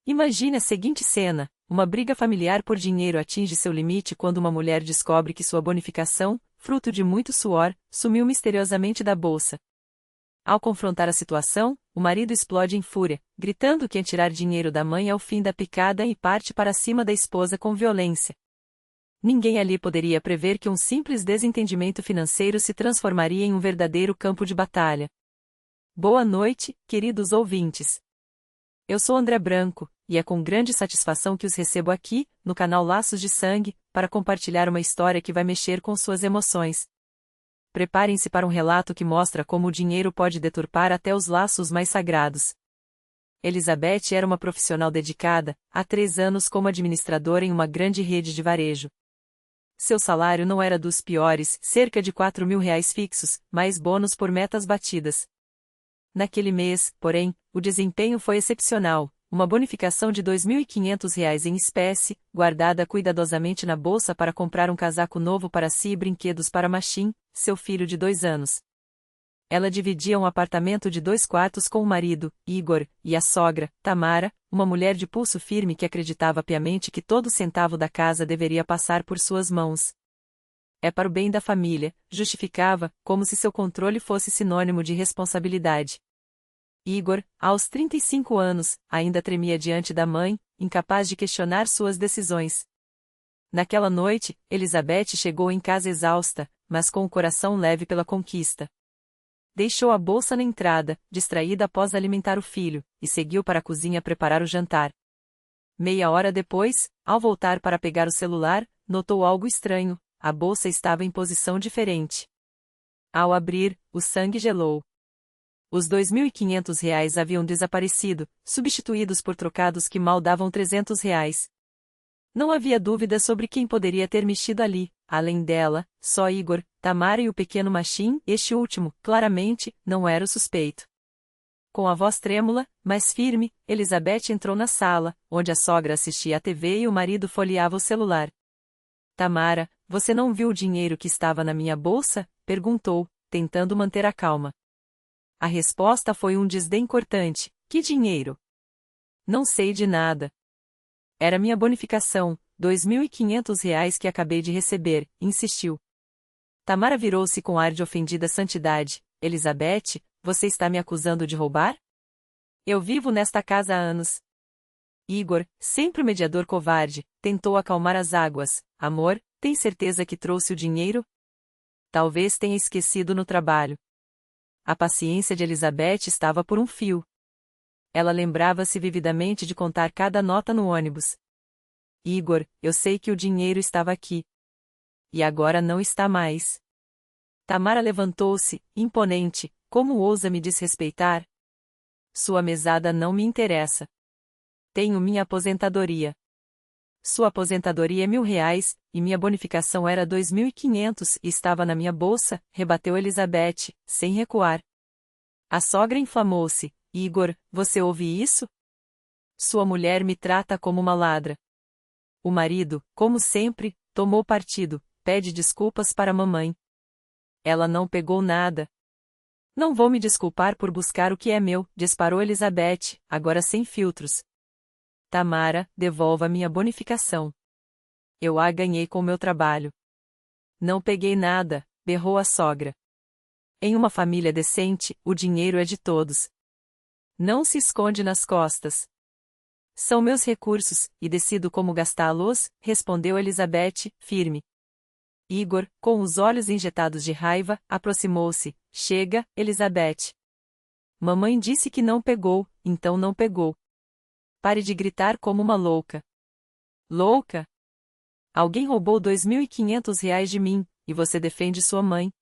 Imagine a seguinte cena: uma briga familiar por dinheiro atinge seu limite quando uma mulher descobre que sua bonificação, fruto de muito suor, sumiu misteriosamente da bolsa. Ao confrontar a situação, o marido explode em fúria, gritando que tirar dinheiro da mãe é o fim da picada e parte para cima da esposa com violência. Ninguém ali poderia prever que um simples desentendimento financeiro se transformaria em um verdadeiro campo de batalha. Boa noite, queridos ouvintes. Eu sou André Branco, e é com grande satisfação que os recebo aqui, no canal Laços de Sangue, para compartilhar uma história que vai mexer com suas emoções. Preparem-se para um relato que mostra como o dinheiro pode deturpar até os laços mais sagrados. Elizabeth era uma profissional dedicada, há 3 anos como administradora em uma grande rede de varejo. Seu salário não era dos piores, cerca de R$ 4.000 fixos, mais bônus por metas batidas. Naquele mês, porém, o desempenho foi excepcional, uma bonificação de R$ 2.500 em espécie, guardada cuidadosamente na bolsa para comprar um casaco novo para si e brinquedos para Machim, seu filho de 2 anos. Ela dividia um apartamento de 2 quartos com o marido, Igor, e a sogra, Tamara, uma mulher de pulso firme que acreditava piamente que todo centavo da casa deveria passar por suas mãos. É para o bem da família, justificava, como se seu controle fosse sinônimo de responsabilidade. Igor, aos 35 anos, ainda tremia diante da mãe, incapaz de questionar suas decisões. Naquela noite, Elizabeth chegou em casa exausta, mas com o coração leve pela conquista. Deixou a bolsa na entrada, distraída após alimentar o filho, e seguiu para a cozinha preparar o jantar. Meia hora depois, ao voltar para pegar o celular, notou algo estranho: a bolsa estava em posição diferente. Ao abrir, o sangue gelou. Os R$ 2.500 haviam desaparecido, substituídos por trocados que mal davam R$ 300. Não havia dúvida sobre quem poderia ter mexido ali, além dela, só Igor, Tamara e o pequeno Machim. Este último, claramente, não era o suspeito. Com a voz trêmula, mas firme, Elizabeth entrou na sala, onde a sogra assistia à TV e o marido folheava o celular. Tamara, você não viu o dinheiro que estava na minha bolsa? Perguntou, tentando manter a calma. A resposta foi um desdém cortante: que dinheiro? Não sei de nada. Era minha bonificação, R$ 2.500 que acabei de receber, insistiu. Tamara virou-se com ar de ofendida santidade. Elizabeth, você está me acusando de roubar? Eu vivo nesta casa há anos. Igor, sempre o mediador covarde, tentou acalmar as águas. Amor, tem certeza que trouxe o dinheiro? Talvez tenha esquecido no trabalho. A paciência de Elizabeth estava por um fio. Ela lembrava-se vividamente de contar cada nota no ônibus. Igor, eu sei que o dinheiro estava aqui. E agora não está mais. Tamara levantou-se, imponente: como ousa me desrespeitar? Sua mesada não me interessa. Tenho minha aposentadoria. Sua aposentadoria é R$ 1.000, e minha bonificação era 2.500 e estava na minha bolsa, rebateu Elizabeth, sem recuar. A sogra inflamou-se: Igor, você ouve isso? Sua mulher me trata como uma ladra. O marido, como sempre, tomou partido: pede desculpas para a mamãe. Ela não pegou nada. Não vou me desculpar por buscar o que é meu, disparou Elizabeth, agora sem filtros. Tamara, devolva minha bonificação. Eu a ganhei com meu trabalho. Não peguei nada, berrou a sogra. Em uma família decente, o dinheiro é de todos. Não se esconde nas costas. São meus recursos, e decido como gastá-los, respondeu Elizabeth, firme. Igor, com os olhos injetados de raiva, aproximou-se. Chega, Elizabeth. Mamãe disse que não pegou, então não pegou. Pare de gritar como uma louca. Louca? Alguém roubou R$ 2.500 de mim, e você defende sua mãe.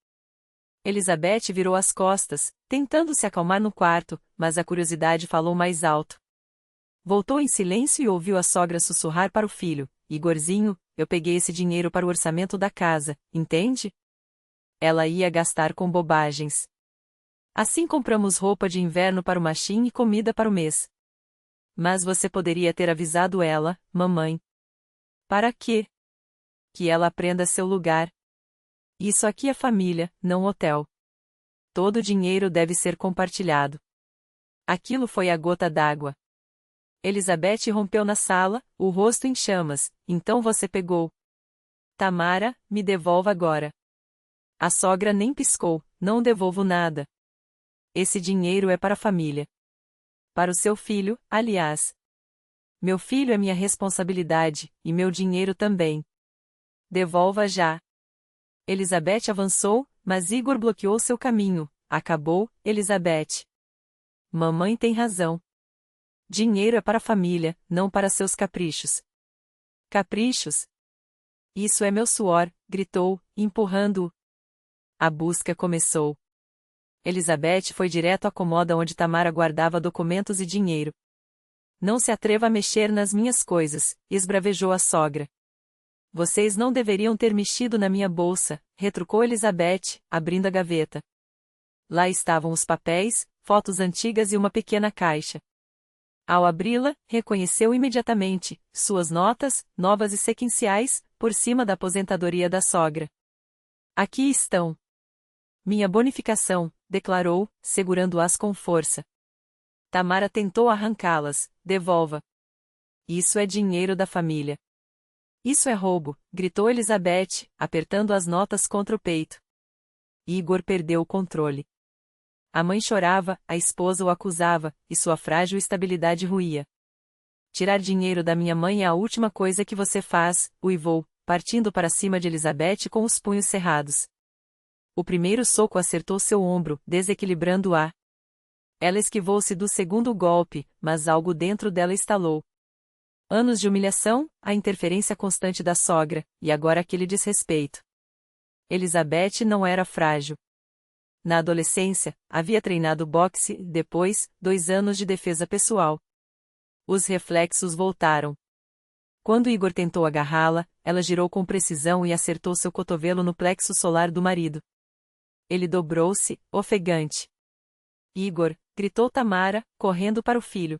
Elizabeth virou as costas, tentando se acalmar no quarto, mas a curiosidade falou mais alto. Voltou em silêncio e ouviu a sogra sussurrar para o filho: Igorzinho, eu peguei esse dinheiro para o orçamento da casa, entende? Ela ia gastar com bobagens. Assim compramos roupa de inverno para o Machim e comida para o mês. Mas você poderia ter avisado ela, mamãe. Para quê? Que ela aprenda seu lugar. Isso aqui é família, não hotel. Todo o dinheiro deve ser compartilhado. Aquilo foi a gota d'água. Elizabeth rompeu na sala, o rosto em chamas. Então você pegou. Tamara, me devolva agora. A sogra nem piscou. Não devolvo nada. Esse dinheiro é para a família. Para o seu filho, aliás. Meu filho é minha responsabilidade, e meu dinheiro também. Devolva já. Elizabeth avançou, mas Igor bloqueou seu caminho. Acabou, Elizabeth. Mamãe tem razão. Dinheiro é para a família, não para seus caprichos. Caprichos? Isso é meu suor, gritou, empurrando-o. A busca começou. Elizabeth foi direto à cômoda onde Tamara guardava documentos e dinheiro. Não se atreva a mexer nas minhas coisas, esbravejou a sogra. Vocês não deveriam ter mexido na minha bolsa, retrucou Elizabeth, abrindo a gaveta. Lá estavam os papéis, fotos antigas e uma pequena caixa. Ao abri-la, reconheceu imediatamente suas notas, novas e sequenciais, por cima da aposentadoria da sogra. Aqui estão. Minha bonificação, declarou, segurando-as com força. Tamara tentou arrancá-las. Devolva. Isso é dinheiro da família. Isso é roubo, gritou Elizabeth, apertando as notas contra o peito. Igor perdeu o controle. A mãe chorava, a esposa o acusava, e sua frágil estabilidade ruía. Tirar dinheiro da minha mãe é a última coisa que você faz, uivou, partindo para cima de Elizabeth com os punhos cerrados. O primeiro soco acertou seu ombro, desequilibrando-a. Ela esquivou-se do segundo golpe, mas algo dentro dela estalou. Anos de humilhação, a interferência constante da sogra, e agora aquele desrespeito. Elizabeth não era frágil. Na adolescência, havia treinado boxe, depois, 2 anos de defesa pessoal. Os reflexos voltaram. Quando Igor tentou agarrá-la, ela girou com precisão e acertou seu cotovelo no plexo solar do marido. Ele dobrou-se, ofegante. Igor, gritou Tamara, correndo para o filho.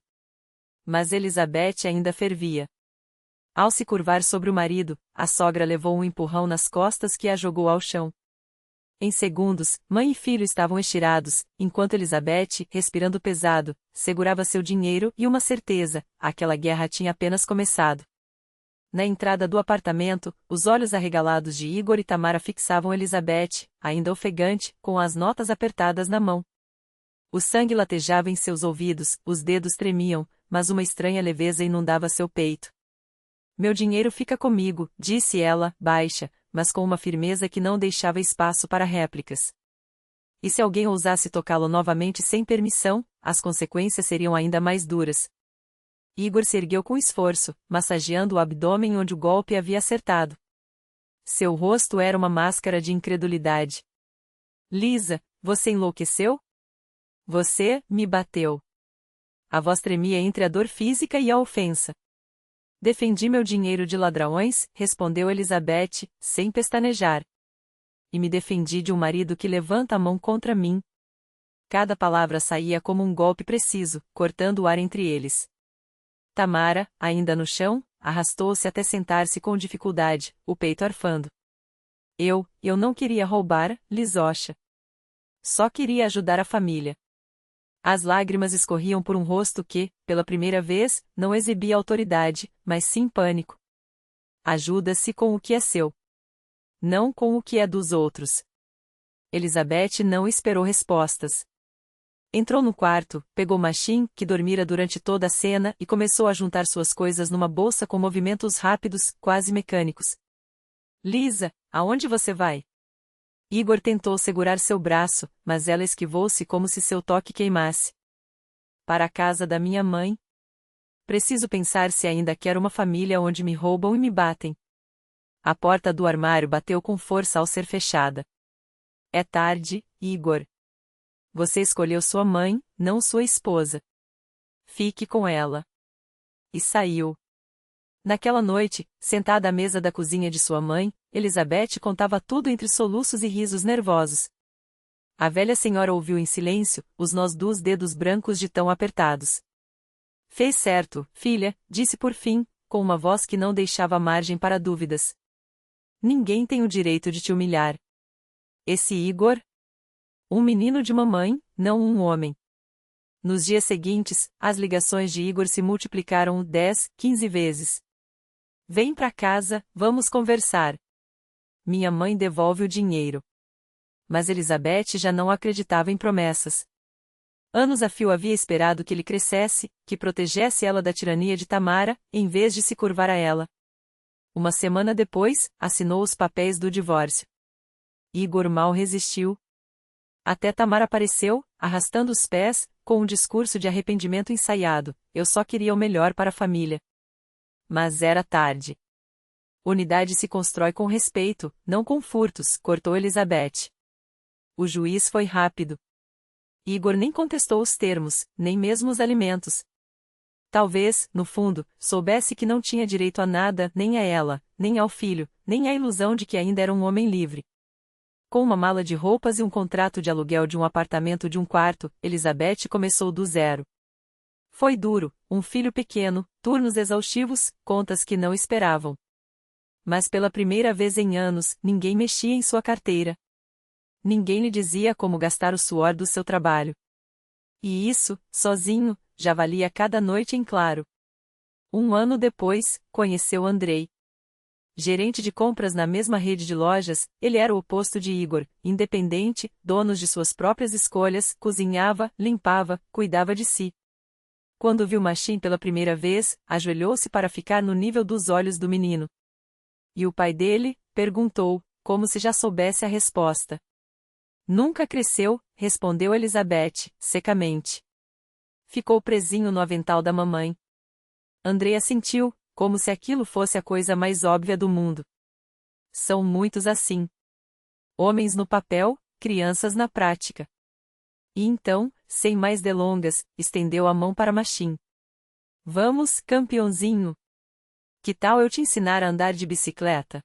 Mas Elizabeth ainda fervia. Ao se curvar sobre o marido, a sogra levou um empurrão nas costas que a jogou ao chão. Em segundos, mãe e filho estavam estirados, enquanto Elizabeth, respirando pesado, segurava seu dinheiro e uma certeza: aquela guerra tinha apenas começado. Na entrada do apartamento, os olhos arregalados de Igor e Tamara fixavam Elizabeth, ainda ofegante, com as notas apertadas na mão. O sangue latejava em seus ouvidos, os dedos tremiam, mas uma estranha leveza inundava seu peito. Meu dinheiro fica comigo, disse ela, baixa, mas com uma firmeza que não deixava espaço para réplicas. E se alguém ousasse tocá-lo novamente sem permissão, as consequências seriam ainda mais duras. Igor se ergueu com esforço, massageando o abdômen onde o golpe havia acertado. Seu rosto era uma máscara de incredulidade. Lisa, você enlouqueceu? Você me bateu. A voz tremia entre a dor física e a ofensa. Defendi meu dinheiro de ladrões, respondeu Elizabeth, sem pestanejar. E me defendi de um marido que levanta a mão contra mim. Cada palavra saía como um golpe preciso, cortando o ar entre eles. Tamara, ainda no chão, arrastou-se até sentar-se com dificuldade, o peito arfando. Eu não queria roubar, Lisocha. Só queria ajudar a família. As lágrimas escorriam por um rosto que, pela primeira vez, não exibia autoridade, mas sim pânico. Ajuda-se com o que é seu. Não com o que é dos outros. Elizabeth não esperou respostas. Entrou no quarto, pegou Machine, que dormira durante toda a cena, e começou a juntar suas coisas numa bolsa com movimentos rápidos, quase mecânicos. Lisa, aonde você vai? Igor tentou segurar seu braço, mas ela esquivou-se como se seu toque queimasse. Para a casa da minha mãe. Preciso pensar se ainda quero uma família onde me roubam e me batem. A porta do armário bateu com força ao ser fechada. É tarde, Igor. Você escolheu sua mãe, não sua esposa. Fique com ela. E saiu. Naquela noite, sentada à mesa da cozinha de sua mãe, Elizabeth contava tudo entre soluços e risos nervosos. A velha senhora ouviu em silêncio, os nós dos dedos brancos de tão apertados. Fez certo, filha, disse por fim, com uma voz que não deixava margem para dúvidas. Ninguém tem o direito de te humilhar. Esse Igor? Um menino de mamãe, não um homem. Nos dias seguintes, as ligações de Igor se multiplicaram 10, 15 vezes. Vem pra casa, vamos conversar. Minha mãe devolve o dinheiro. Mas Elizabeth já não acreditava em promessas. Anos a fio havia esperado que ele crescesse, que protegesse ela da tirania de Tamara, em vez de se curvar a ela. Uma semana depois, assinou os papéis do divórcio. Igor mal resistiu. Até Tamara apareceu, arrastando os pés, com um discurso de arrependimento ensaiado: eu só queria o melhor para a família. Mas era tarde. Unidade se constrói com respeito, não com furtos, cortou Elizabeth. O juiz foi rápido. Igor nem contestou os termos, nem mesmo os alimentos. Talvez, no fundo, soubesse que não tinha direito a nada, nem a ela, nem ao filho, nem à ilusão de que ainda era um homem livre. Com uma mala de roupas e um contrato de aluguel de um apartamento de um quarto, Elizabeth começou do zero. Foi duro, um filho pequeno, turnos exaustivos, contas que não esperavam. Mas pela primeira vez em anos, ninguém mexia em sua carteira. Ninguém lhe dizia como gastar o suor do seu trabalho. E isso, sozinho, já valia cada noite em claro. Um ano depois, conheceu Andrei. Gerente de compras na mesma rede de lojas, ele era o oposto de Igor, independente, dono de suas próprias escolhas, cozinhava, limpava, cuidava de si. Quando viu Machim pela primeira vez, ajoelhou-se para ficar no nível dos olhos do menino. E o pai dele? Perguntou, como se já soubesse a resposta. Nunca cresceu, respondeu Elizabeth, secamente. Ficou presinho no avental da mamãe. Andrei assentiu, como se aquilo fosse a coisa mais óbvia do mundo. São muitos assim. Homens no papel, crianças na prática. E então, sem mais delongas, estendeu a mão para Machim. Vamos, campeãozinho. Que tal eu te ensinar a andar de bicicleta?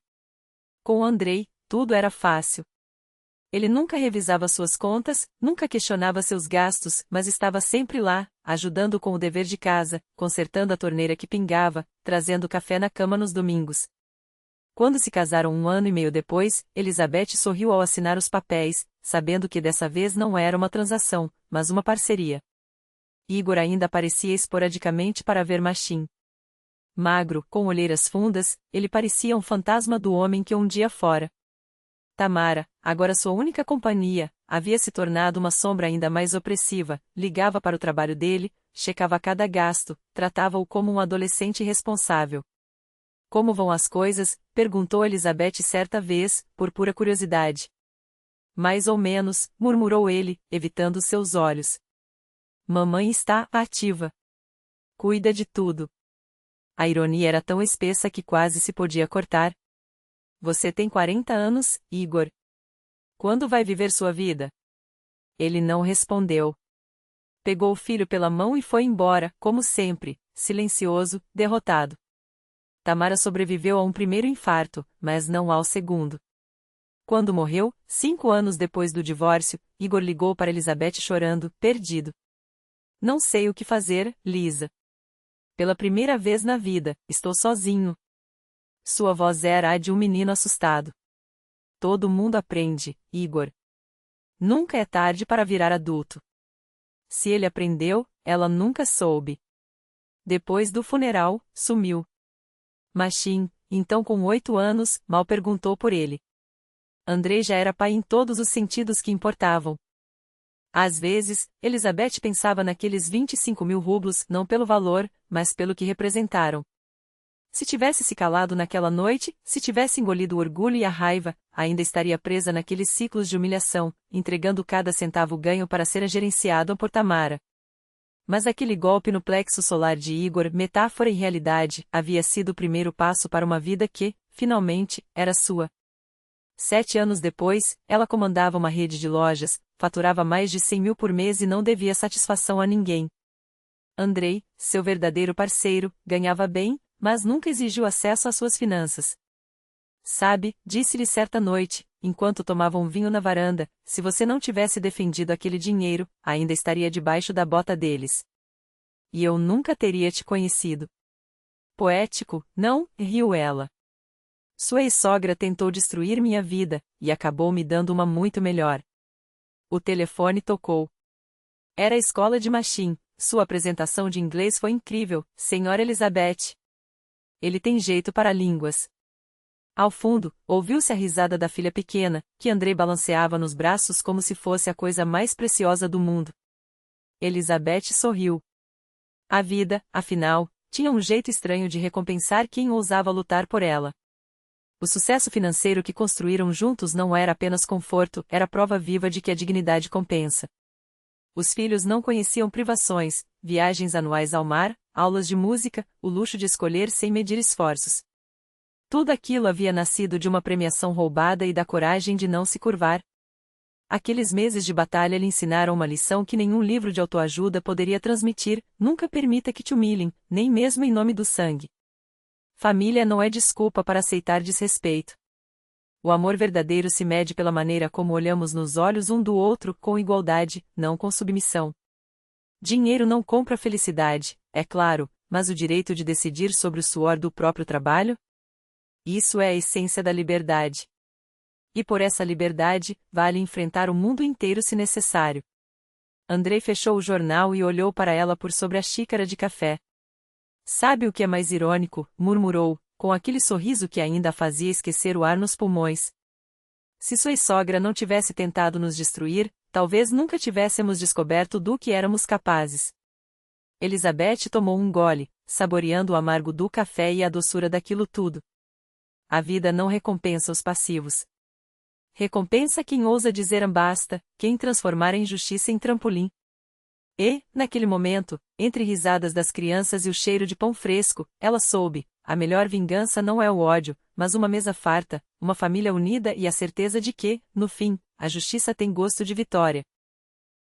Com Andrei, tudo era fácil. Ele nunca revisava suas contas, nunca questionava seus gastos, mas estava sempre lá, ajudando com o dever de casa, consertando a torneira que pingava, trazendo café na cama nos domingos. Quando se casaram 1 ano e meio depois, Elizabeth sorriu ao assinar os papéis, sabendo que dessa vez não era uma transação, mas uma parceria. Igor ainda aparecia esporadicamente para ver Machim. Magro, com olheiras fundas, ele parecia um fantasma do homem que um dia fora. Tamara, agora sua única companhia, havia se tornado uma sombra ainda mais opressiva, ligava para o trabalho dele, checava cada gasto, tratava-o como um adolescente irresponsável. Como vão as coisas? Perguntou Elizabeth certa vez, por pura curiosidade. Mais ou menos, murmurou ele, evitando seus olhos. Mamãe está ativa. Cuida de tudo. A ironia era tão espessa que quase se podia cortar. Você tem 40 anos, Igor. Quando vai viver sua vida? Ele não respondeu. Pegou o filho pela mão e foi embora, como sempre, silencioso, derrotado. Tamara sobreviveu a um primeiro infarto, mas não ao segundo. Quando morreu, 5 anos depois do divórcio, Igor ligou para Elizabeth chorando, perdido. Não sei o que fazer, Lisa. Pela primeira vez na vida, estou sozinho. Sua voz era a de um menino assustado. Todo mundo aprende, Igor. Nunca é tarde para virar adulto. Se ele aprendeu, ela nunca soube. Depois do funeral, sumiu. Machim, então com 8 anos, mal perguntou por ele. Andrei já era pai em todos os sentidos que importavam. Às vezes, Elizabeth pensava naqueles 25.000 rublos não pelo valor, mas pelo que representaram. Se tivesse se calado naquela noite, se tivesse engolido o orgulho e a raiva, ainda estaria presa naqueles ciclos de humilhação, entregando cada centavo ganho para ser gerenciado por Tamara. Mas aquele golpe no plexo solar de Igor, metáfora e realidade, havia sido o primeiro passo para uma vida que, finalmente, era sua. 7 anos depois, ela comandava uma rede de lojas, faturava mais de 100.000 por mês e não devia satisfação a ninguém. Andrei, seu verdadeiro parceiro, ganhava bem, mas nunca exigiu acesso às suas finanças. Sabe, disse-lhe certa noite, enquanto tomavam vinho na varanda, se você não tivesse defendido aquele dinheiro, ainda estaria debaixo da bota deles. E eu nunca teria te conhecido. Poético, não? Riu ela. Sua ex-sogra tentou destruir minha vida, e acabou me dando uma muito melhor. O telefone tocou. Era a escola de Machine. Sua apresentação de inglês foi incrível, Senhora Elizabeth. Ele tem jeito para línguas. Ao fundo, ouviu-se a risada da filha pequena, que Andrei balanceava nos braços como se fosse a coisa mais preciosa do mundo. Elizabeth sorriu. A vida, afinal, tinha um jeito estranho de recompensar quem ousava lutar por ela. O sucesso financeiro que construíram juntos não era apenas conforto, era prova viva de que a dignidade compensa. Os filhos não conheciam privações, viagens anuais ao mar, aulas de música, o luxo de escolher sem medir esforços. Tudo aquilo havia nascido de uma premiação roubada e da coragem de não se curvar. Aqueles meses de batalha lhe ensinaram uma lição que nenhum livro de autoajuda poderia transmitir: nunca permita que te humilhem, nem mesmo em nome do sangue. Família não é desculpa para aceitar desrespeito. O amor verdadeiro se mede pela maneira como olhamos nos olhos um do outro, com igualdade, não com submissão. Dinheiro não compra felicidade, é claro, mas o direito de decidir sobre o suor do próprio trabalho? Isso é a essência da liberdade. E por essa liberdade, vale enfrentar o mundo inteiro se necessário. Andrei fechou o jornal e olhou para ela por sobre a xícara de café. Sabe o que é mais irônico? Murmurou, com aquele sorriso que ainda a fazia esquecer o ar nos pulmões. Se sua sogra não tivesse tentado nos destruir, talvez nunca tivéssemos descoberto do que éramos capazes. Elizabeth tomou um gole, saboreando o amargo do café e a doçura daquilo tudo. A vida não recompensa os passivos. Recompensa quem ousa dizer basta, quem transformar a injustiça em trampolim. E, naquele momento, entre risadas das crianças e o cheiro de pão fresco, ela soube: a melhor vingança não é o ódio, mas uma mesa farta, uma família unida e a certeza de que, no fim, a justiça tem gosto de vitória.